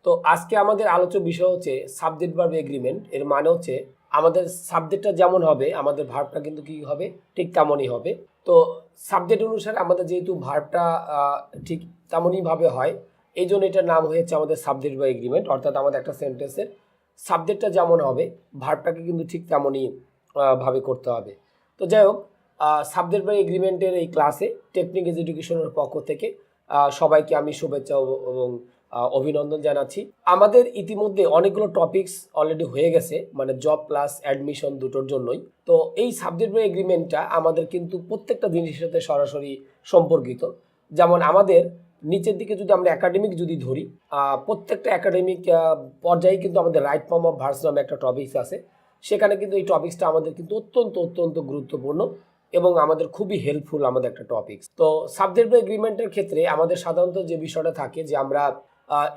তো আজকে আমাদের আলোচ্য বিষয় হচ্ছে সাবজেক্ট ভার্ব এগ্রিমেন্ট। এর মানে হচ্ছে আমাদের সাবজেক্টটা যেমন হবে আমাদের ভার্বটা কিন্তু কি হবে, ঠিক তেমনই হবে। তো সাবজেক্ট অনুসারে আমাদের যেহেতু ভার্বটা ঠিক তেমনই ভাবে হয়, এই জন্য এটার নাম হয়েছে আমাদের সাবজেক্ট ভার্ব এগ্রিমেন্ট। অর্থাৎ আমাদের একটা সেন্টেন্সের সাবজেক্টটা যেমন হবে ভার্বটাকে কিন্তু ঠিক তেমনই ভাবে করতে হবে। তো যাই হোক, সাবজেক্ট ভার্ব এগ্রিমেন্টের এই ক্লাসে টেকনিক এডুকেশনের পক্ষ থেকে সবাইকে আমি শুভেচ্ছা এবং অভিনন্দন জানাচ্ছি। আমাদের ইতিমধ্যে অনেকগুলো টপিকস অলরেডি হয়ে গেছে, মানে জব প্লাস অ্যাডমিশন দুটোর জন্যই। তো এই সাবজেক্ট ভার্ব এগ্রিমেন্টটা আমাদের কিন্তু প্রত্যেকটা জিনিসের সাথে সরাসরি সম্পর্কিত। যেমন আমাদের নিচের দিকে যদি আমরা একাডেমিক যদি ধরি, প্রত্যেকটা একাডেমিক পর্যায়ে কিন্তু আমাদের রাইট ফর্ম অফ ভার্বস নামে একটা টপিকস আছে। সেখানে কিন্তু এই টপিকসটা আমাদের কিন্তু অত্যন্ত গুরুত্বপূর্ণ এবং আমাদের খুবই হেল্পফুল আমাদের একটা টপিকস। তো সাবজেক্ট ভার্ব এগ্রিমেন্টের ক্ষেত্রে আমাদের সাধারণত যে বিষয়টা থাকে যে আমরা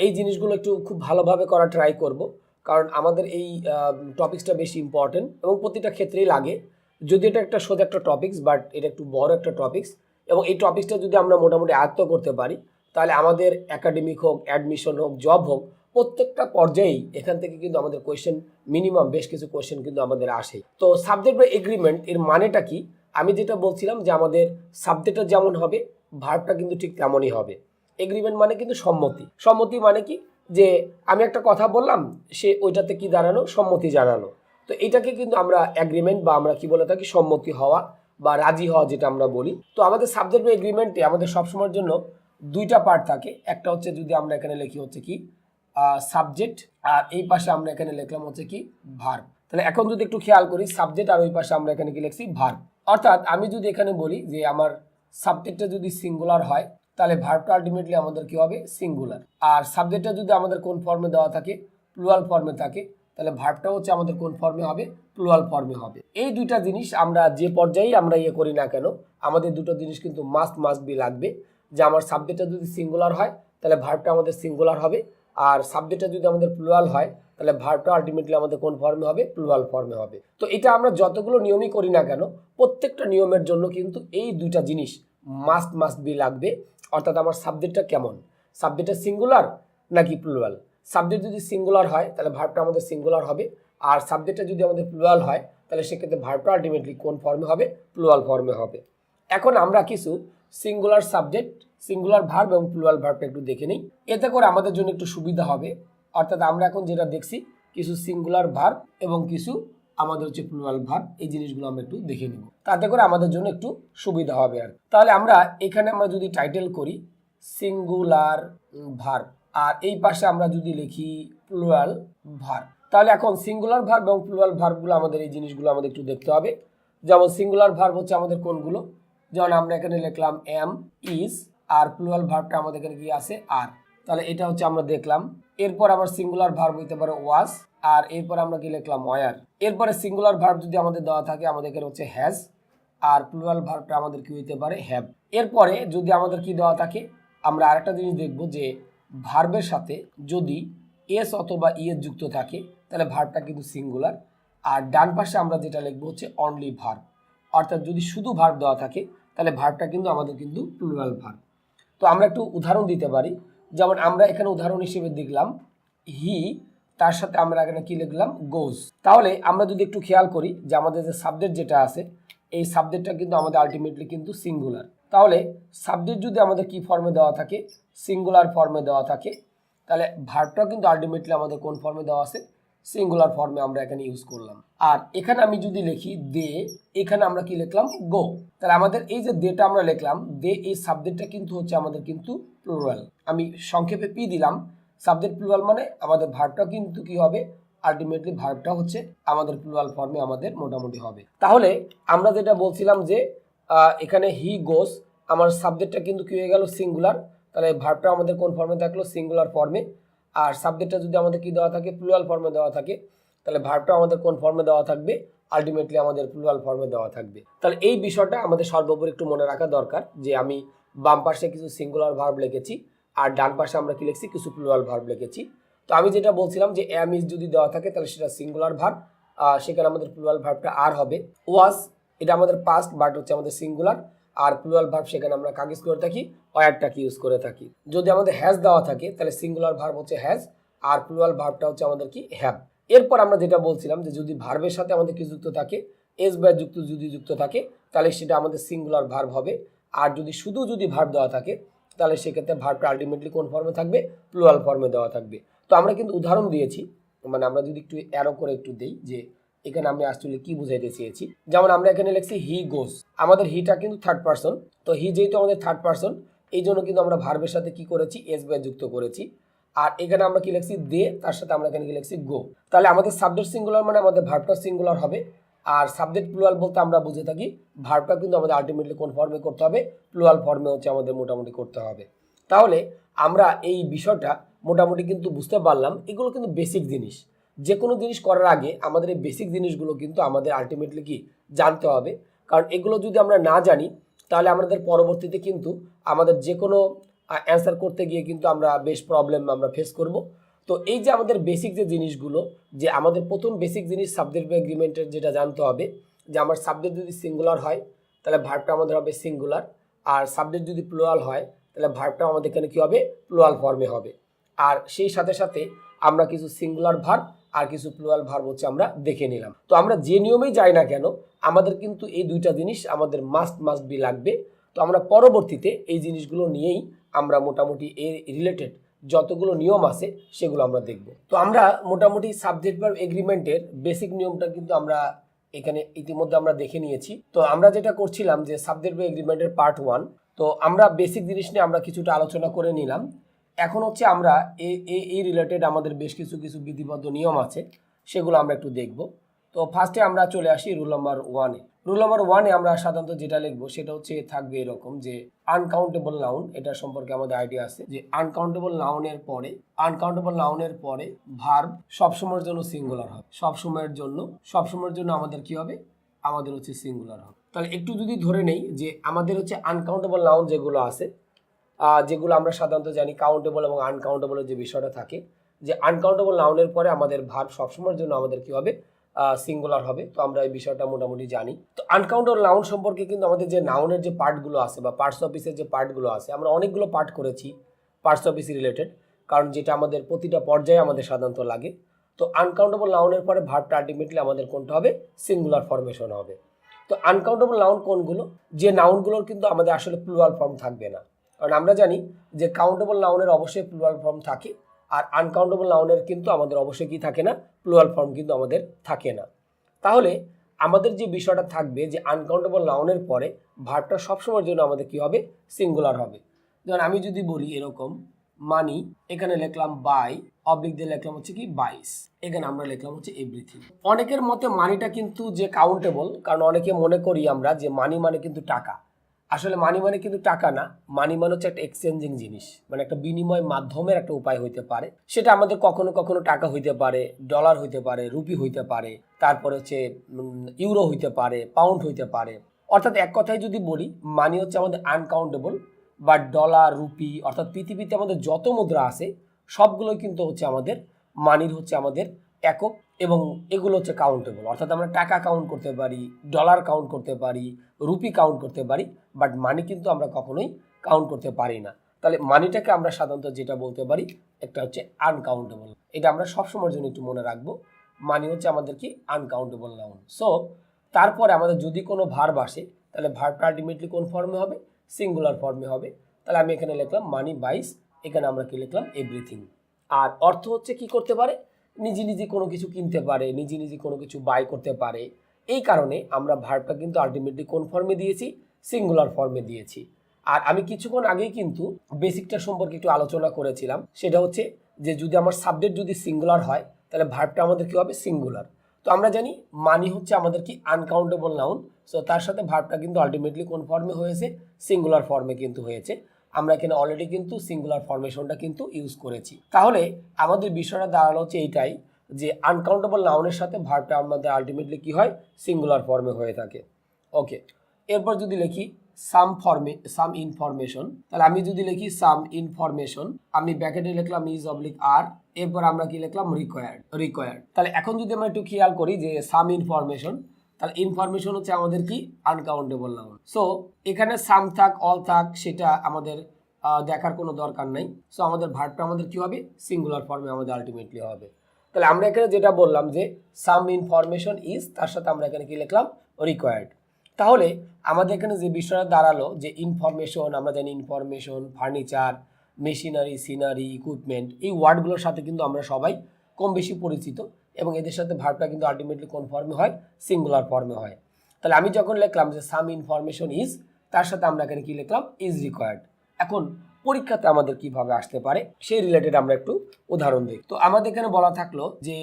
এই জিনিসগুলো একটু খুব ভালোভাবে করা ট্রাই করব, কারণ আমাদের এই টপিকসটা বেশি ইম্পর্টেন্ট এবং প্রতিটা ক্ষেত্রেই লাগে। যদি এটা একটা সোজা একটা টপিকস, বাট এটা একটু বড় একটা টপিকস, এবং এই টপিকসটা যদি আমরা মোটামুটি আয়ত্ত করতে পারি তাহলে আমাদের একাডেমিক হোক, অ্যাডমিশন হোক, জব হোক, প্রত্যেকটা পর্যায়েই এখান থেকে কিন্তু আমাদের কোয়েশ্চেন মিনিমাম বেশ কিছু কোয়েশ্চেন কিন্তু আমাদের আসে। তো সাবজেক্ট ভার্ব এগ্রিমেন্ট এর মানেটা কি? আমি যেটা বলছিলাম যে আমাদের সাবজেক্টটা যেমন হবে ভার্বটা কিন্তু ঠিক তেমনই হবে। এগ্রিমেন্ট মানে কিন্তু সম্মতি। সম্মতি মানে কি, যে আমি একটা কথা বললাম, সে ওইটাতে কি দাঁড়ানো, সম্মতি জানানো। তো এটাকে কিন্তু আমরা এগ্রিমেন্ট বা আমরা কি বলে থাকি, সম্মতি হওয়া বা রাজি হওয়া যেটা আমরা বলি। তো আমাদের সাবজেক্ট ভার্ব এগ্রিমেন্টে আমাদের সবসময়ের জন্য দুইটা পার্ট থাকে। একটা হচ্ছে যদি আমরা এখানে লিখি হচ্ছে কি সাবজেক্ট, আর এই পাশে আমরা এখানে লিখলাম হচ্ছে কি ভার্ব। তাহলে এখন যদি একটু খেয়াল করি, সাবজেক্ট আর ওই পাশে আমরা এখানে কি লিখছি, ভার্ব। অর্থাৎ আমি যদি এখানে বলি যে আমার সাবজেক্টটা যদি সিঙ্গুলার হয় তাহলে ভার্বটা আলটিমেটলি আমাদের কি হবে, সিঙ্গুলার। আর সাবজেক্টটা যদি আমাদের কোন ফর্মে দেওয়া থাকে, প্লুরাল ফর্মে থাকে, তাহলে ভার্বটা হচ্ছে আমাদের কোন ফর্মে হবে, প্লুরাল ফর্মে হবে। এই দুইটা জিনিস আমরা যে পর্যায়ে আমরা করি না কেন, আমাদের দুটো জিনিস কিন্তু মাস্ট বি লাগবে। যে আমার সাবজেক্টটা যদি সিঙ্গুলার হয় তাহলে ভার্বটা আমাদের সিঙ্গুলার হবে, আর সাবজেক্টটা যদি আমাদের প্লুরাল হয় তাহলে ভার্বটা আলটিমেটলি আমাদের কোন ফর্মে হবে, প্লুরাল ফর্মে হবে। তো এটা আমরা যতগুলো নিয়মই করি না কেন, প্রত্যেকটা নিয়মের জন্য কিন্তু এই দুইটা জিনিস মাস্ট বি লাগবে। অর্থাৎ আমার সাবজেক্টটা কেমন, সাবজেক্টটা সিঙ্গুলার নাকি প্লুরাল। সাবজেক্ট যদি সিঙ্গুলার হয় তাহলে ভার্বটা আমাদের সিঙ্গুলার হবে, আর সাবজেক্টটা যদি আমাদের প্লুরাল হয় তাহলে সেক্ষেত্রে ভার্বটা আলটিমেটলি কোন ফর্মে হবে, প্লুরাল ফর্মে হবে। এখন আমরা কিছু সিঙ্গুলার সাবজেক্ট, সিঙ্গুলার ভার্ব এবং প্লুরাল ভার্বটা একটু দেখে নিই, এতে করে আমাদের জন্য একটু সুবিধা হবে। অর্থাৎ আমরা এখন যেটা দেখছি কিছু সিঙ্গুলার ভার্ব এবং কিছু আমাদের হচ্ছে প্লুরাল ভার্ব, এই জিনিসগুলো আমরা একটু দেখে নিব, তাতে করে আমাদের জন্য একটু সুবিধা হবে। আর তাহলে আমরা এখানে আমরা যদি টাইটেল করি সিঙ্গুলার ভার্ব, আর এই পাশে আমরা যদি লিখি প্লুরাল ভার্ব, তাহলে এখন সিঙ্গুলার ভার্ব এবং প্লুরাল ভার্বগুলো আমাদের এই জিনিসগুলো আমাদের একটু দেখতে হবে। যেমন সিঙ্গুলার ভার্ব হচ্ছে আমাদের কোনগুলো, যেমন আমরা এখানে লিখলাম এম, ইজ, আর প্লুরাল ভার্বটা আমাদের এখানে কি আছে, আর। তাহলে এটা হচ্ছে আমরা দেখলাম। এরপর আবার সিঙ্গুলার ভার্ব হইতে পারে ওয়াজ, আর এরপর আমরা কি লিখলাম ওয়ার। এরপরে সিঙ্গুলার ভার্ব যদি আমাদের দেওয়া থাকে আমাদের এখানে হচ্ছে হ্যাজ, আর প্লুরাল ভার্বটা আমাদের কি হইতে পারে, হ্যাভ। এরপরে যদি আমাদের কি দেওয়া থাকে, আমরা আরেকটা জিনিস দেখব যে ভার্বের সাথে যদি এস অথবা ইএস যুক্ত থাকে তাহলে ভার্বটা কিন্তু সিঙ্গুলার। আর ডান পাশে আমরা যেটা লিখবো হচ্ছে অনলি ভার্ব, অর্থাৎ যদি শুধু ভার্ব দেওয়া থাকে তাহলে ভার্বটা কিন্তু আমাদের কিন্তু প্লুরাল ভার্ব। তো আমরা একটু উদাহরণ দিতে পারি। যেমন আমরা এখানে উদাহরণ হিসেবে দেখলাম হি, তার সাথে আমরা এখানে কি লিখলাম, গোজ। তাহলে আমরা যদি একটু খেয়াল করি যে আমাদের যে সাবজেক্ট যেটা আছে, এই সাবজেক্টটা কিন্তু আমাদের আলটিমেটলি কিন্তু সিঙ্গুলার। তাহলে সাবজেক্ট যদি আমাদের কি ফর্মে দেওয়া থাকে, সিঙ্গুলার ফর্মে দেওয়া থাকে, তাহলে ভার্বটাও কিন্তু আলটিমেটলি আমাদের কোন ফর্মে দেওয়া আছে, সিঙ্গুলার ফর্মে আমরা এখানে ইউজ করলাম। আর এখানে আমি যদি লিখি দে, এখানে আমরা কি লিখলাম, গো। তাহলে আমাদের এই যে দেটা আমরা লিখলাম, দে, এই সাবজেক্টটা কিন্তু হচ্ছে আমাদের কিন্তু প্লুরাল। আমি সংক্ষেপে পি দিলাম। সাবজেক্ট প্লুরাল মানে আমাদের ভার্বটা কিন্তু কি হবে, আলটিমেটলি ভার্বটা হচ্ছে আমাদের প্লুরাল ফর্মে আমাদের মোটামুটি হবে। তাহলে আমরা যেটা বলছিলাম যে এখানে হি গোস, আমার সাবজেক্টটা কিন্তু কি হয়ে গেল, সিঙ্গুলার। তাহলে ভার্বটা আমাদের কোন ফর্মে থাকলো, সিঙ্গুলার ফর্মে। আর সাবজেক্টটা যদি আমাদের কি দেওয়া থাকে, প্লুরাল ফর্মে দেওয়া থাকে, তাহলে ভার্বটা আমাদের কোন ফর্মে দেওয়া থাকবে, আলটিমেটলি আমাদের প্লুরাল ফর্মে দেওয়া থাকবে। তাহলে এই বিষয়টা আমাদের সর্বোপরি একটু মনে রাখা দরকার যে আমি বাম পাশে কিছু সিঙ্গুলার ভার্ব লিখেছি আর ডান পাশে আমরা কি লিখছি, কিছু প্লুরাল ভার্ব লিখেছি। তো আমি যেটা বলছিলাম যে এম ইজ যদি দেওয়া থাকে তাহলে সেটা সিঙ্গুলার ভার্ব, সেখানে আমাদের প্লুরাল ভার্বটা আর হবে। ওয়াজ, এটা আমাদের পাস্ট বাট হচ্ছে আমাদের সিঙ্গুলার, আর প্লুরাল ভার্ব সেখানে আমরা কাকে ইউজ করে থাকি, ওয়ারটাকে ইউজ করে থাকি। যদি আমাদের হ্যাজ দেওয়া থাকে তাহলে সিঙ্গুলার ভার্ব হচ্ছে হ্যাজ, আর প্লুরাল ভার্বটা হচ্ছে আমাদের কি হ্যাভ। এরপর আমরা যেটা বলছিলাম যে যদি ভার্বের সাথে আমাদের কি যুক্ত থাকে, এস বা যুক্ত যদি যুক্ত থাকে তাহলে সেটা আমাদের সিঙ্গুলার ভার্ব হবে। আর যদি শুধু যদি ভার্ব দেওয়া থাকে তাহলে সেক্ষেত্রে ভার্বটা আলটিমেটলি কোন ফর্মে থাকবে, প্লুরাল ফর্মে দেওয়া থাকবে। তো আমরা কিন্তু উদাহরণ দিয়েছি, মানে আমরা যদি একটু অ্যারো করে একটু দেই যে এখানে আমি আসলে কি বুঝাইতে চেয়েছি। যেমন আমরা এখানে লিখছি হি গোজ, আমাদের হিটা কিন্তু থার্ড পারসন, তো হি যেহেতু আমাদের থার্ড পারসন এই জন্য কিন্তু আমরা ভার্বের সাথে কি করেছি, এস বাই যুক্ত করেছি। আর এখানে আমরা কি লিখছি, দে, তার সাথে আমরা এখানে কি লিখছি, গো। তাহলে আমাদের সাবজেক্ট সিঙ্গুলার মানে আমাদের ভার্বটা সিঙ্গুলার হবে। আর সাবজেক্ট প্লুরাল বলতে আমরা বুঝে থাকি ভার্বটা কিন্তু আমাদের আলটিমেটলি কোন ফর্মে করতে হবে, প্লুরাল ফর্মে হচ্ছে আমাদের মোটামুটি করতে হবে। তাহলে আমরা এই বিষয়টা মোটামুটি কিন্তু বুঝতে পারলাম। এগুলো কিন্তু বেসিক জিনিস, যে কোনো জিনিস করার আগে আমাদের এই বেসিক জিনিসগুলো কিন্তু আমাদের আলটিমেটলি কি জানতে হবে। কারণ এগুলো যদি আমরা না জানি তাহলে আমাদের পরবর্তীতে কিন্তু আমাদের যে কোনো অ্যান্সার করতে গিয়ে কিন্তু আমরা বেশ প্রবলেম আমরা ফেস করব। তো এই যে আমাদের বেসিক যে জিনিসগুলো, যে আমাদের প্রথম বেসিক জিনিস সাবজেক্ট এগ্রিমেন্টের যেটা জানতে হবে যে আমার সাবজেক্ট যদি সিঙ্গুলার হয় তাহলে ভার্বটা আমাদের হবে সিঙ্গুলার, আর সাবজেক্ট যদি প্লুরাল হয় তাহলে ভার্বটা আমাদের এখানে কী হবে, প্লুরাল ফর্মে হবে। আর সেই সাথে সাথে আমরা কিছু সিঙ্গুলার ভার্ব আর কিছু প্লুরাল ভার্ব হচ্ছে আমরা দেখে নিলাম। তো আমরা যে নিয়মেই যাই না কেন আমাদের কিন্তু এই দুইটা জিনিস আমাদের মাস্ট বি লাগবে। তো আমরা পরবর্তীতে এই জিনিসগুলো নিয়েই আমরা মোটামুটি এর রিলেটেড যতগুলো নিয়ম আছে সেগুলো আমরা দেখব। তো আমরা মোটামুটি সাবজেক্ট ভার্ব এগ্রিমেন্টের বেসিক নিয়মটা কিন্তু আমরা এখানে ইতিমধ্যে আমরা দেখে নিয়েছি। তো আমরা যেটা করছিলাম যে সাবজেক্ট ভার্ব এগ্রিমেন্টের পার্ট 1, তো আমরা বেসিক জিনিস নিয়ে আমরা কিছুটা আলোচনা করে নিলাম। এখন হচ্ছে আমরা এই রিলেটেড আমাদের বেশ কিছু বিধিবদ্ধ নিয়ম আছে, সেগুলো আমরা একটু দেখব। তো ফার্স্টে আমরা চলে আসি রুল নাম্বার 1-এ। রুল নাম্বার 1-এ আমরা সাধারণত যেটা লিখবো সেটা হচ্ছে থাকবে এরকম যে আনকাউন্টেবল নাউন, এটা সম্পর্কে আমাদের আইডিয়া আছে যে আনকাউন্টেবল নাউনের পরে ভার্ব সবসময়ের জন্য সিঙ্গুলার হবে, সবসময়ের জন্য আমাদের কি হবে, আমাদের হচ্ছে সিঙ্গুলার হবে। তাহলে একটু যদি ধরে নেই যে আমাদের হচ্ছে আনকাউন্টেবল নাউন যেগুলো আছে, যেগুলো আমরা সাধারণত জানি কাউন্টেবল এবং আনকাউন্টেবলের যে বিষয়টা থাকে, যে আনকাউন্টেবল নাউনের পরে আমাদের ভার্ব সবসময়ের জন্য আমাদের কি হবে, সিঙ্গুলার হবে। তো আমরা এই বিষয়টা মোটামুটি জানি। তো আনকাউন্টেবল নাউন সম্পর্কে কিন্তু আমাদের যে নাউনের যে পার্টগুলো আছে বা পার্টস অফ স্পিচের যে পার্টগুলো আছে, আমরা অনেকগুলো পার্ট করেছি পার্টস অফ স্পিচ রিলেটেড, কারণ যেটা আমাদের প্রতিটা পর্যায়ে আমাদের সাধারণত লাগে। তো আনকাউন্টেবল নাউনের পরে ভার্বটা আলটিমেটলি আমাদের কোনটা হবে, সিঙ্গুলার ফরমেশন হবে। তো আনকাউন্টেবল নাউন কোনগুলো, যে নাউনগুলোর কিন্তু আমাদের আসলে প্লুরাল ফর্ম থাকবে না। কারণ আমরা জানি যে কাউন্টেবল নাউনের অবশ্যই প্লুরাল ফর্ম থাকে, আর আনকাউন্টেবল নাউনের কিন্তু আমাদের অবশ্যই কি থাকে না, প্লুরাল ফর্ম কিন্তু আমাদের থাকে না। তাহলে আমাদের যে বিষয়টা থাকবে যে আনকাউন্টেবল নাউনের পরে ভার্বটা সবসময়ের জন্য আমাদের কি হবে, সিঙ্গুলার হবে। যেমন আমি যদি বলি এরকম মানি, এখানে লিখলাম বাই, অবলিক দিয়ে লিখলাম হচ্ছে কি বাইস, এখানে আমরা লিখলাম হচ্ছে এভরিথিং। অনেকের মতে মানিটা কিন্তু যে কাউন্টেবল, কারণ অনেকে মনে করি আমরা যে মানি মানে কিন্তু টাকা। আসলে মানি মানে কিন্তু টাকা না, মানি মানে হচ্ছে একটা এক্সচেঞ্জিং জিনিস, মানে একটা বিনিময় মাধ্যমের একটা উপায় হইতে পারে। সেটা আমাদের কখনো কখনো টাকা হইতে পারে, ডলার হইতে পারে, রুপি হইতে পারে, তারপরে হচ্ছে ইউরো হইতে পারে, পাউন্ড হইতে পারে। অর্থাৎ এক কথায় যদি বলি মানি হচ্ছে আমাদের আনকাউন্টেবল, বা ডলার, রুপি, অর্থাৎ পৃথিবীতে আমাদের যত মুদ্রা আছে সবগুলোই কিন্তু হচ্ছে আমাদের মানির হচ্ছে আমাদের একক, এবং এগুলো হচ্ছে কাউন্টেবল। অর্থাৎ আমরা টাকা কাউন্ট করতে পারি, ডলার কাউন্ট করতে পারি, রুপি কাউন্ট করতে পারি, বাট মানি কিন্তু আমরা কখনোই কাউন্ট করতে পারি না। তাহলে মানিটাকে আমরা সাধারণত যেটা বলতে পারি একটা হচ্ছে আনকাউন্টেবল। এটা আমরা সবসময়ের জন্য একটু মনে রাখবো, মানি হচ্ছে আমাদের কি আনকাউন্টেবল নাউন। সো তারপরে আমাদের যদি কোনো ভার্ব আসে তাহলে ভার্বটা আলটিমেটলি কোন ফর্মে হবে, সিঙ্গুলার ফর্মে হবে। তাহলে আমি এখানে লিখলাম মানি বাইস, এখানে আমরা কি লিখলাম, এভরিথিং। আর অর্থ হচ্ছে কি করতে পারে, নিজে কোনো কিছু কিনতে পারে, নিজে কোনো কিছু বাই করতে পারে। এই কারণে আমরা ভার্বটা কিন্তু আলটিমেটলি কোন ফর্মে দিয়েছি, সিঙ্গুলার ফর্মে দিয়েছি। আর আমি কিছুক্ষণ আগেই কিন্তু বেসিকটা সম্পর্কে একটু আলোচনা করেছিলাম, সেটা হচ্ছে যে যদি আমার সাবজেক্ট যদি সিঙ্গুলার হয় তাহলে ভার্বটা আমাদের কি হবে, সিঙ্গুলার। তো আমরা জানি মানি হচ্ছে আমাদের কি আনকাউন্টেবল নাউন, সো তার সাথে ভার্বটা কিন্তু আলটিমেটলি কোন ফর্মে হয়েছে, সিঙ্গুলার ফর্মে কিন্তু হয়েছে। আমরা এখানে অলরেডি কিন্তু সিঙ্গুলার ফরমেশনটা কিন্তু ইউজ করেছি। তাহলে আমাদের বিষয়টা দাঁড়ালো হচ্ছে এইটাই যে আনকাউন্টেবল নাউনের সাথে ভার্বটা আমাদের আলটিমেটলি কি হয়, সিঙ্গুলার ফর্মে হয়ে থাকে। ওকে, এরপর যদি লিখি সাম ইনফরমেশন, তাহলে আমি যদি লিখি সাম ইনফরমেশন, আমি ব্র্যাকেটে লিখলাম ইজ অবলিক আর, এরপর আমরা কি লিখলাম, রিকোয়ার্ড। তাহলে এখন যদি আমরা একটু খেয়াল করি যে সাম ইনফরমেশন, তাহলে ইনফরমেশন হচ্ছে আমাদের কি আনকাউন্টেবল নাউন। সো এখানে সাম থাক, অল থাক, সেটা আমাদের দেখার কোনো দরকার নাই। সো আমাদের ভার্বটা আমাদের কি হবে, সিঙ্গুলার ফর্মে আমাদের আলটিমেটলি হবে। তাহলে আমরা এখানে যেটা বললাম যে সাম ইনফরমেশন ইজ, তার সাথে আমরা এখানে কি লিখলাম, রিকোয়ার্ড। তাহলে আমাদের এখানে যে বিষয়টা দাঁড়ালো যে ইনফরমেশন, আমরা জানি information, furniture, machinery, scenery, equipment, এই ওয়ার্ডগুলোর সাথে কিন্তু আমরা সবাই কম বেশি পরিচিত এবং এদের সাথে ভার্বটা কিন্তু আলটিমেটলি কোন ফর্মে হয়, সিঙ্গুলার ফর্মে হয়। তাহলে আমি যখন লিখলাম যে সাম ইনফরমেশন ইজ, তার সাথে আমরা এখানে কি লিখলাম, ইজ রিকোয়ার্ড। এখন পরীক্ষাতে আমাদের কিভাবে আসতে পারে সেই রিলেটেড আমরা একটু উদাহরণ দেখি। তো আমাদের এখানে বলা থাকলো যে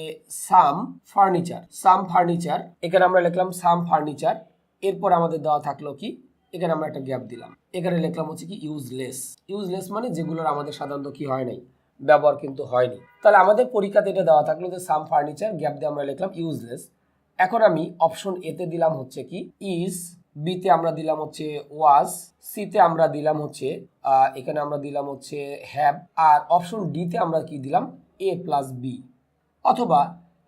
সাম ফার্নিচার, এখানে আমরা লিখলাম সাম ফার্নিচার। এরপর আমাদের দেওয়া থাকলো কি, এখানে আমরা একটা গ্যাপ দিলাম, এখানে লিখলাম হচ্ছে কি ইউজলেস মানে যেগুলোর আমাদের সাধারণত কি হয় নাই, ব্যবহার কিন্তু হয়নি। তাহলে আমাদের পরীক্ষাতে এটা দেওয়া থাকলো যে সাম ফার্নিচার, গ্যাপ দিয়ে আমরা লিখলাম ইউজলেস। এখন আমি অপশন এতে দিলাম হচ্ছে কি ইজ, বিতে আমরা দিলাম হচ্ছে ওয়াজ, সিতে আমরা দিলাম হচ্ছে এখানে আমরা দিলাম হচ্ছে হ্যাভ, আর অপশন ডিতে আমরা কি দিলাম, এ প্লাস বি। অথবা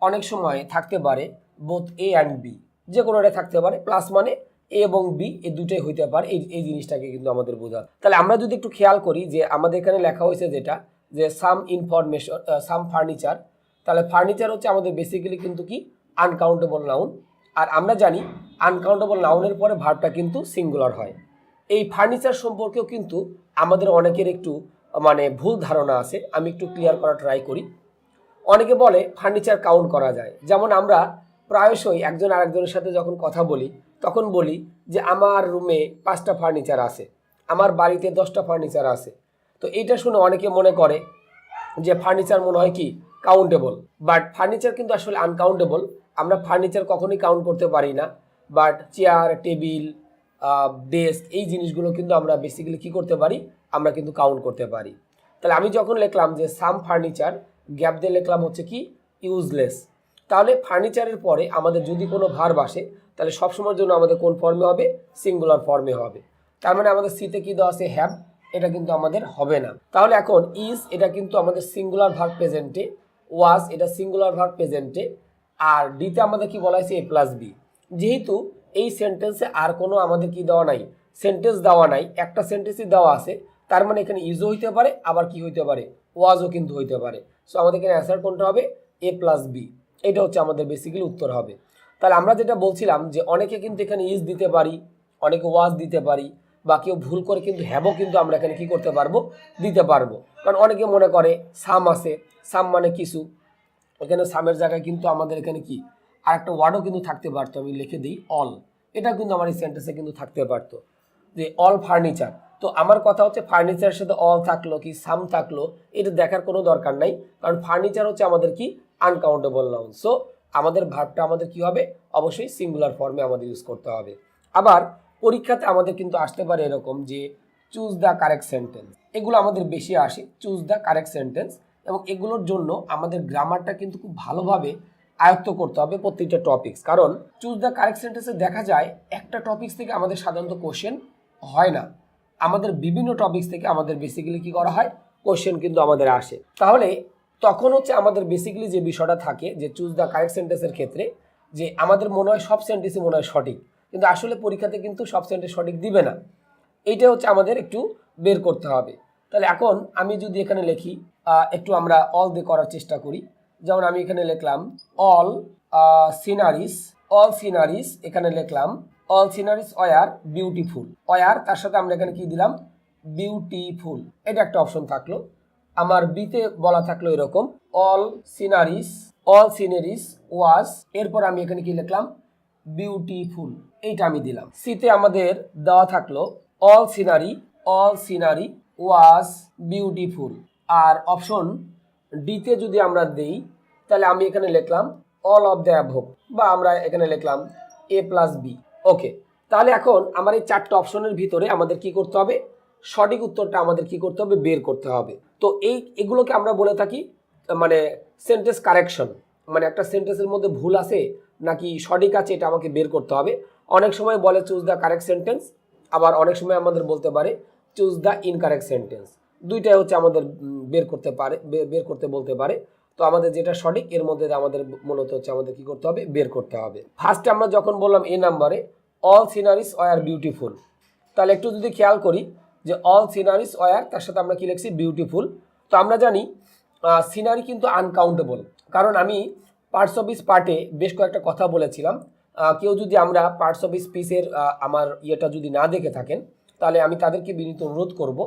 অনেক সময় থাকতে পারে বোথ এ অ্যান্ড বি, যে কোনোটা থাকতে পারে, প্লাস মানে এ এবং বি এই দুটোই হইতে পারে, এই জিনিসটাকে কিন্তু আমাদের বোঝা। তাহলে আমরা যদি একটু খেয়াল করি যে আমাদের এখানে লেখা হয়েছে যেটা যে সাম ইনফরমেশন সাম ফার্নিচার, তাহলে ফার্নিচার হচ্ছে আমাদের বেসিক্যালি কিন্তু কি আনকাউন্টেবল নাউন, আর আমরা জানি আনকাউন্টেবল নাউনের পরে ভার্বটা কিন্তু সিঙ্গুলার হয়। এই ফার্নিচার সম্পর্কেও কিন্তু আমাদের অনেকের একটু মানে ভুল ধারণা আছে, আমি একটু ক্লিয়ার করার ট্রাই করি। অনেকে বলে ফার্নিচার কাউন্ট করা যায়, যেমন আমরা প্রায়শই একজন আরেকজনের সাথে যখন কথা বলি তখন বলি যে আমার রুমে 5টা ফার্নিচার আছে, আমার বাড়িতে 10টা ফার্নিচার আছে। তো এইটা শুনে অনেকে মনে করে যে ফার্নিচার মনে হয় কি কাউন্টেবল, বাট ফার্নিচার কিন্তু আসলে আনকাউন্টেবল। আমরা ফার্নিচার কখনোই কাউন্ট করতে পারি না, বাট চেয়ার, টেবিল, ডেস্ক, এই জিনিসগুলো কিন্তু আমরা বেসিক্যালি কি করতে পারি, আমরা কিন্তু কাউন্ট করতে পারি। তাহলে আমি যখন লিখলাম যে সাম ফার্নিচার, গ্যাপ দিয়ে লিখলাম হচ্ছে কি ইউজলেস, তাহলে ফার্নিচারের পরে আমাদের যদি কোনো ভার্ব আসে তাহলে সবসময়ের জন্য আমাদের কোন ফর্মে হবে, সিঙ্গুলার ফর্মে হবে। তার মানে আমাদের সিতে কি দেওয়া আছে, হ্যাভ, এটা কিন্তু আমাদের হবে না। তাহলে এখন ইজ, এটা কিন্তু আমাদের সিঙ্গুলার ভার্ব প্রেজেন্টে, ওয়াজ এটা সিঙ্গুলার ভার্ব প্রেজেন্টে, আর ডিতে আমাদের কি বলা হয়েছে, এ প্লাস বি। যেহেতু এই সেন্টেন্সে আর কোনো আমাদের কি দেওয়া নাই, সেন্টেন্স দেওয়া নাই, একটা সেন্টেন্সই দেওয়া আছে, তার মানে এখানে ইজও হইতে পারে, আবার কি হইতে পারে, ওয়াজও কিন্তু হইতে পারে। সো আমাদের এখানে অ্যান্সার কোনটা হবে, এ প্লাস বি, এটা হচ্ছে আমাদের বেসিক্যালি উত্তর হবে। তাহলে আমরা যেটা বলছিলাম যে অনেকে কিন্তু এখানে ইজ দিতে পারি, অনেকে ওয়াজ দিতে পারি, বা কেউ ভুল করে কিন্তু হ্যাভও কিন্তু আমরা এখানে কি করতে পারবো, দিতে পারবো। কারণ অনেকে মনে করে সাম আছে, সাম মানে কিছু, এখানে সামের জায়গায় কিন্তু আমাদের এখানে কি আর একটা ওয়ার্ডও কিন্তু থাকতে পারতো, আমি লিখে দিই অল, এটা কিন্তু আমার এই সেন্টেন্সে কিন্তু থাকতে পারতো যে অল ফার্নিচার। তো আমার কথা হচ্ছে ফার্নিচারের সাথে অল থাকলো কি সাম থাকলো এটা দেখার কোনো দরকার নাই, কারণ ফার্নিচার হচ্ছে আমাদের কি আনকাউন্টেবল নাউন। সো আমাদের ভার্বটা আমাদের কি হবে, অবশ্যই সিঙ্গুলার ফর্মে আমাদের ইউজ করতে হবে। আবার পরীক্ষাতে আমাদের কিন্তু আসতে পারে এরকম যে চুজ দ্য কারেক্ট সেন্টেন্স, এগুলো আমাদের বেশি আসে, চুজ দ্য কারেক্ট সেন্টেন্স, এবং এগুলোর জন্য আমাদের গ্রামারটা কিন্তু খুব ভালোভাবে আয়ত্ত করতে হবে প্রত্যেকটা টপিকস। কারণ চুজ দ্য কারেক্ট সেন্টেন্সে দেখা যায় একটা টপিকস থেকে আমাদের সাধারণত কোশ্চেন হয় না, আমাদের বিভিন্ন টপিকস থেকে আমাদের বেসিক্যালি কি করা হয়, কোশ্চেন কিন্তু আমাদের আসে। তাহলে তখন হচ্ছে আমাদের বেসিক্যালি যে বিষয়টা থাকে যে চুজ দ্য কারেক্ট সেন্টেন্সের ক্ষেত্রে যে আমাদের মনে হয় সব সেন্টেন্সই মনে হয় সঠিক, কিন্তু আসলে পরীক্ষাতে কিন্তু সব সেন্টেন্স সঠিক দিবে না, এইটা হচ্ছে আমাদের একটু বের করতে হবে। তাহলে এখন আমি যদি এখানে লিখি, একটু আমরা অল দিয়ে করার চেষ্টা করি। যেমন আমি এখানে লিখলাম অল সিনারিস, এখানে লিখলাম অল সিনারিস ওয়ার বিউটিফুল, ওয়ার তার সাথে আমরা এখানে কি দিলাম, বিউটিফুল, এটা একটা অপশন থাকলো। আমার বিতে বলা থাকলো এরকম অল সিনারিস ওয়াজ, এরপর আমি এখানে কি লিখলাম, বিউটিফুল, এইটা আমি দিলাম। সিতে আমাদের দেওয়া থাকলো অল সিনারি ওয়াজ বিউটিফুল, আর অপশন ডিতে যদি আমরা দেই তাহলে আমি এখানে লিখলাম অল অফ দ্য অ্যাভভ, বা আমরা এখানে লিখলাম এ প্লাস বি। ওকে, তাহলে এখন আমার এই 4টা অপশনের ভিতরে আমাদের কি করতে হবে, সঠিক উত্তরটা আমাদের কি করতে হবে, বের করতে হবে। তো এগুলোকে আমরা বলে থাকি মানে সেন্টেন্স কারেকশন, মানে একটা সেন্টেন্সের মধ্যে ভুল আছে নাকি সঠিক আছে এটা আমাকে বের করতে হবে। অনেক সময় বলে চুজ দ্য কারেক্ট সেন্টেন্স, আবার অনেক সময় আমাদের বলতে পারে চুজ দ্য ইনকারেক্ট সেন্টেন্স, দুইটাই হচ্ছে আমাদের বের করতে বলতে পারে। তো আমাদের যেটা সঠিক এর মধ্যে আমাদের মূলত হচ্ছে আমাদের কি করতে হবে, বের করতে হবে। ফার্স্টে আমরা যখন বললাম এ নাম্বারে অল সিনারিস ওয়ার বিউটিফুল, তাহলে একটু যদি খেয়াল করি যে অল সিনারিজ ওয়ার, তার সাথে আমরা কি লিখছি বিউটিফুল। তো আমরা জানি সিনারি কিন্তু আনকাউন্টেবল, কারণ আমি পার্টস অফ পার্টে বেশ কয়েকটা কথা বলেছিলাম। কেউ যদি আমরা পার্টস অফ স্পিচের আমার ইয়েটা যদি না দেখে থাকেন, তাহলে আমি তাদেরকে বিনীত অনুরোধ করব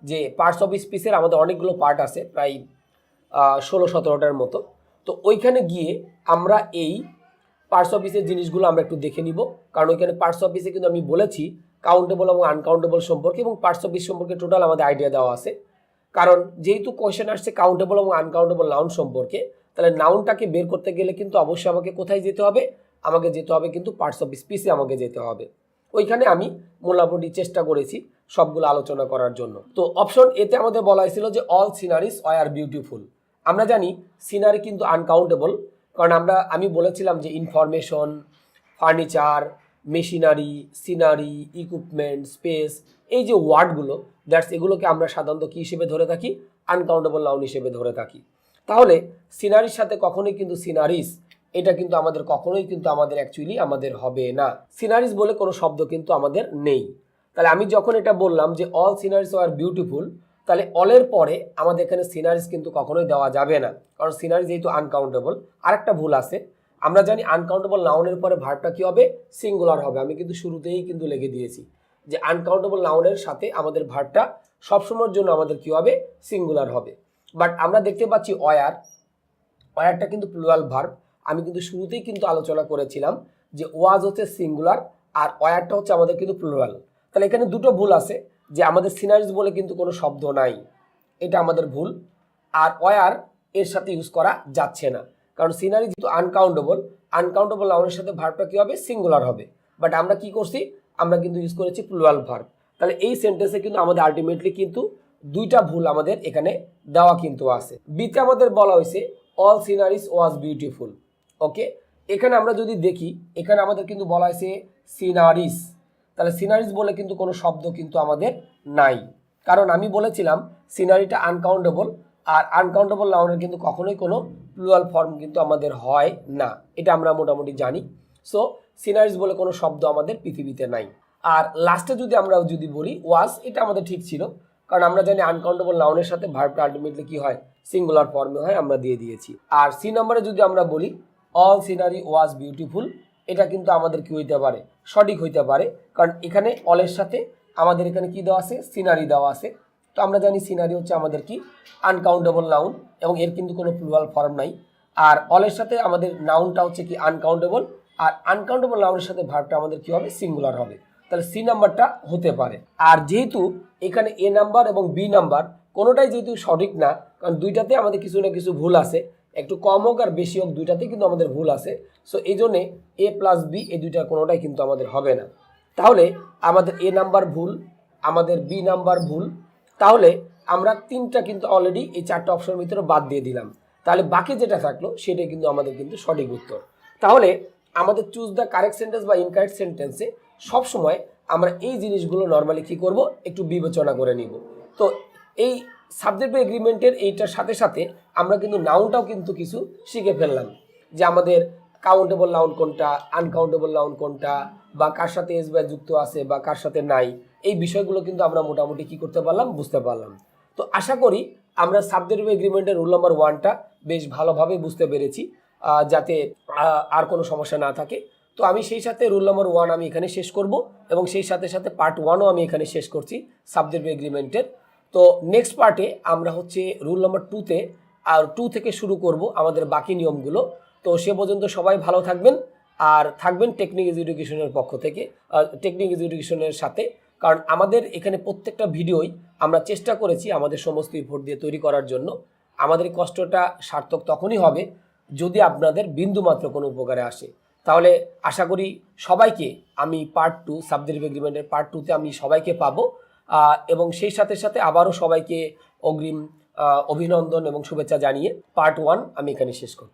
যে পার্টস অফ স্পিচের আমাদের অনেকগুলো পার্ট আছে, প্রায় 16-17টার মতো। তো ওইখানে গিয়ে আমরা এই পার্টস অফ স্পিচের জিনিসগুলো আমরা একটু দেখে নিব, কারণ ওইখানে পার্টস অফ স্পিচে কিন্তু আমি বলেছি কাউন্টেবল এবং আনকাউন্টেবল সম্পর্কে, এবং পার্টস অফ স্পিচ সম্পর্কে টোটাল আমাদের আইডিয়া দেওয়া আছে। কারণ যেহেতু কোয়েশ্চেন আসছে কাউন্টেবল এবং আনকাউন্টেবল নাউন সম্পর্কে, তাহলে নাউনটাকে বের করতে গেলে কিন্তু অবশ্যই আমাকে কোথায় যেতে হবে, আমাকে যেতে হবে কিন্তু পার্টস অফ স্পিচে আমাকে যেতে হবে। ওইখানে আমি মোটামুটি চেষ্টা করেছি সবগুলো আলোচনা করার জন্য। তো অপশন এতে আমাদের বলা হয়েছিল যে অল সিনারিজ ওয়ার বিউটিফুল। আমরা জানি সিনারি কিন্তু আনকাউন্টেবল, কারণ আমি বলেছিলাম যে information, furniture, machinery, scenery, equipment, space, এই যে ওয়ার্ডগুলো এগুলোকে আমরা সাধারণত কী হিসেবে ধরে থাকি, আনকাউন্টেবল নাউন হিসেবে ধরে থাকি। তাহলে সিনারির সাথে কখনোই কিন্তু সিনারিজ এটা কিন্তু আমাদের অ্যাকচুয়ালি আমাদের হবে না। সিনারিজ বলে কোনো শব্দ কিন্তু আমাদের নেই। তাহলে আমি যখন এটা বললাম যে অল সিনারিজ আর বিউটিফুল, তাহলে অলের পরে আমাদের এখানে সিনারিজ কিন্তু কখনোই দেওয়া যাবে না, কারণ সিনারি যেহেতু আনকাউন্টেবল। আরেকটা ভুল আছে, আমরা জানি আনকাউন্টেবল নাউনের পরে ভার্বটা কি হবে, সিঙ্গুলার হবে। আমি কিন্তু শুরুতেই কিন্তু লিখে দিয়েছি যে আনকাউন্টেবল নাউনের সাথে আমাদের ভার্বটা সবসময়ের জন্য আমাদের কি হবে, সিঙ্গুলার হবে। বাট আমরা দেখতে পাচ্ছি ওয়ারটা কিন্তু প্লুরাল ভার্ব। আমি কিন্তু শুরুতেই কিন্তু আলোচনা করেছিলাম যে ওয়াজ হচ্ছে সিঙ্গুলার আর ওয়ারটা হচ্ছে আমাদের কিন্তু প্লুরাল। তাহলে এখানে দুটো ভুল আছে, যে আমাদের সিনারিজ বলে কিন্তু কোনো শব্দ নাই, এটা আমাদের ভুল। আর ওয়ার এর সাথে ইউজ করা যাচ্ছে না, কারণ সিনারি যেহেতু আনকাউন্টেবল নাউনের সাথে ভার্বটা কি হবে, সিঙ্গুলার হবে। বাট আমরা কি করছি, আমরা কিন্তু ইউজ করেছি প্লুরাল ভার্ব। তাহলে এই সেন্টেন্সে কিন্তু আমাদের আলটিমেটলি কিন্তু দুইটা ভুল আমাদের এখানে দেওয়া কিন্তু আছে। বিতে আমাদের বলা হয়েছে অল সিনারিজ ওয়াজ বিউটিফুল। ওকে, এখানে আমরা যদি দেখি, এখানে আমাদের কিন্তু বলা হয়েছে সিনারিজ। তাহলে সিনারিজ বলে কিন্তু কোনো শব্দ কিন্তু আমাদের নাই, কারণ আমি বলেছিলাম সিনারিটা আনকাউন্টেবল, আর আনকাউন্টেবল নাউনের কিন্তু কখনোই কোনো প্লুরাল ফর্ম কিন্তু আমাদের হয় না, এটা আমরা মোটামুটি জানি। সো সিনারিজ বলে কোনো শব্দ আমাদের পৃথিবীতে নাই। আর লাস্টে আমরা যদি বলি ওয়াজ, এটা আমাদের ঠিক ছিল, কারণ আমরা জানি আনকাউন্টেবল নাউনের সাথে ভার্বটা আলটিমেটলি কি হয়, সিঙ্গুলার ফর্মে হয়, আমরা দিয়ে দিয়েছি। আর সি নাম্বারে যদি আমরা বলি অল সিনারি ওয়াজ বিউটিফুল, এটা কিন্তু আমাদের কি হইতে পারে, সঠিক হইতে পারে, কারণ এখানে অলের সাথে আমাদের এখানে কি দেওয়া আছে, সিনারি দেওয়া আছে। তো আমরা জানি সিনারি হচ্ছে আমাদের কি আনকাউন্টেবল নাউন, এবং এর কিন্তু কোনো প্লুরাল ফর্ম নাই। আর অলের সাথে আমাদের নাউনটা হচ্ছে কি আনকাউন্টেবল, আর আনকাউন্টেবল নাউনের সাথে ভার্বটা আমাদের কি হবে, সিঙ্গুলার হবে। তাহলে সি নাম্বারটা হতে পারে। আর যেহেতু এখানে এ নাম্বার এবং বি নাম্বার কোনোটাই যেহেতু সঠিক না, কারণ দুইটাতে আমাদের কিছু না কিছু ভুল আছে, একটু কম হোক আর বেশি হোক দুইটাতেই কিন্তু আমাদের ভুল আছে। সো এই জন্যে এ প্লাস বি এই দুইটার কোনোটাই কিন্তু আমাদের হবে না। তাহলে আমাদের এ নাম্বার ভুল, আমাদের বি নাম্বার ভুল, তাহলে আমরা তিনটা কিন্তু অলরেডি এই চারটা অপশনের ভিতরে বাদ দিয়ে দিলাম। তাহলে বাকি যেটা থাকলো সেটাই কিন্তু আমাদের কিন্তু সঠিক উত্তর। তাহলে আমাদের চুজ দ্য কারেক্ট সেন্টেন্স বা ইনকারেক্ট সেন্টেন্সে সবসময় আমরা এই জিনিসগুলো নর্মালি কী করব, একটু বিবেচনা করে নিব। তো এই সাবজেক্ট এগ্রিমেন্টের এইটার সাথে সাথে আমরা কিন্তু নাউনটাও কিন্তু কিছু শিখে ফেললাম, যে আমাদের কাউন্টেবল নাউন কোনটা, আনকাউন্টেবল নাউন কোনটা, বা কার সাথে এস বাই যুক্ত আছে বা কার সাথে নাই, এই বিষয়গুলো কিন্তু আমরা মোটামুটি কি করতে পারলাম, বুঝতে পারলাম। তো আশা করি আমরা সাবজেক্ট এগ্রিমেন্টের রুল নাম্বার 1টা বেশ ভালোভাবে বুঝতে পেরেছি, যাতে আর কোনো সমস্যা না থাকে। তো আমি সেই সাথে রুল নাম্বার 1 আমি এখানে শেষ করব, এবং সেই সাথে সাথে পার্ট 1ও আমি এখানে শেষ করছি সাবজেক্ট এগ্রিমেন্টের। তো নেক্সট পার্টে আমরা হচ্ছে রুল নাম্বার 2তে আর 2 থেকে শুরু করব আমাদের বাকি নিয়মগুলো। তো সে পর্যন্ত সবাই ভালো থাকবেন, আর থাকবেন টেকনিক ইজ এডুকেশনের পক্ষ থেকে, টেকনিক ইজ এডুকেশনের সাথে। কারণ আমাদের এখানে প্রত্যেকটা ভিডিওই আমরা চেষ্টা করেছি আমাদের সমস্ত এফোর্ট দিয়ে তৈরি করার জন্য। আমাদের এই কষ্টটা সার্থক তখনই হবে যদি আপনাদের বিন্দুমাত্র কোনো উপকারে আসে। তাহলে আশা করি সবাইকে আমি পার্ট 2 সাবজেক্ট এগ্রিমেন্টের পার্ট 2তে আমি সবাইকে পাবো, এবং সেই সাথে সাথে আবারও সবাইকে অগ্রিম অভিনন্দন এবং শুভেচ্ছা জানিয়ে পার্ট 1 আমি এখানে শেষ করি।